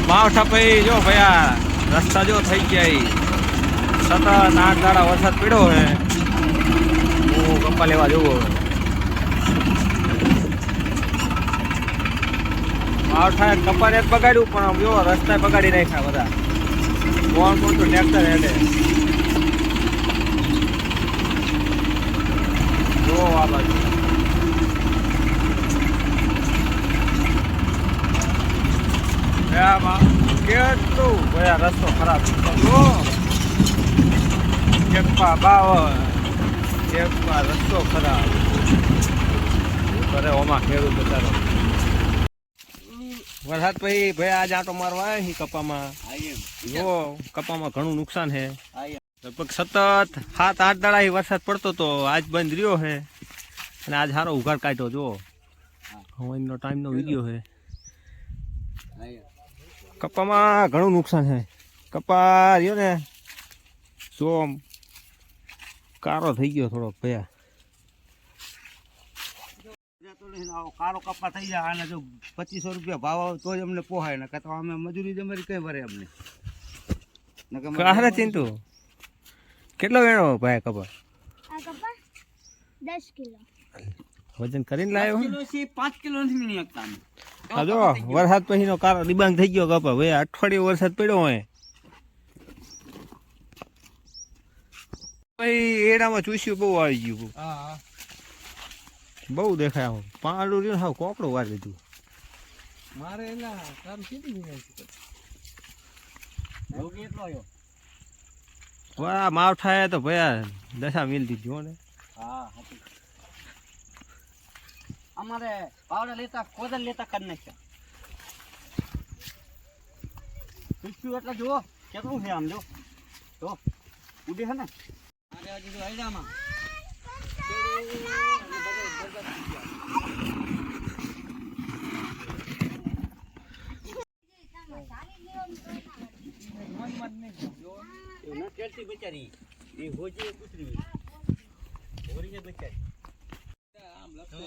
માવઠા ભાઈ જો ભયા રસ્તા જો થઈ ગયા સતત 8 દાડા વરસાદ પડ્યો હે હું કપ્પા લેવા જવો માવઠા કપ્પાને જ બગાડ્યું પણ જો રસ્તા બગાડી નાખ્યા બધા કોણ તો ટ્રેક્ટર હેડે જો આ બાજુ કેટલું ભયા રસ્તો ખરાબ જો ચેકપા રસ્તો ખરાબ કરે ઓમાં ખેડૂત બચારો વરસાદ પછી ભાઈ આજ આંટો મારવા આવ્યા છીએ કપામાં જો કપામાં ઘણું નુકસાન છે લગભગ સતત 7-8 દાડા વરસાદ પડતો તો આજ બંધ રહ્યો છે અને આજ સારો ઉઘાડ કાઢ્યો જો હવાનો ટાઈમનો વિડીયો છે કપામાં ઘણું નુકસાન છે કપા રહ્યો ને જો કારો થઈ ગયો થોડોક ભયા કારો કપા થઈ જાય આને જો 2500 રૂપિયા ભાવ આવે તો જ અમને પોહાય ને તો અમે મજૂરી અમારી કઈ ભરે અમને કારે ચિંતુ કેટલો વેણો ભાઈ કપા 10 કિલો વજન કરીને લાવ્યો 5 કિલો નથી નહીં શકતા હા જો વરસાદ પછી નો કારો ડિબાંગ થઈ ગયો કપા ભાઈ અઠવાડિયું વરસાદ પડ્યો હોય ભાઈ એડામાં ચૂસ્યું બહુ આવી ગયું બહુ દેખાય આમ પાંડું રહ્યું હાવ કોકડું વાર લીધું મારે એના કામ સીધી વાહ માવઠાએ તો ભયા દશા મિલ દીધી હો ને હા અમારે પાવડા લેતા કોદલ લેતા કરી નાખ્યા પીછું એટલે જુઓ કેટલું છે આમ જો તો ઉડે છે ને મારે હજી તો આયડામાં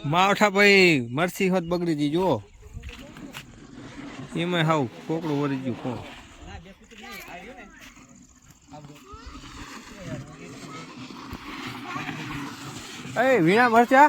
માવઠા ભાઈ મરસી હોત બગડી દી જો એમાં હાવ કોકડું વળી ગયું કોણ એ વીણા મરચા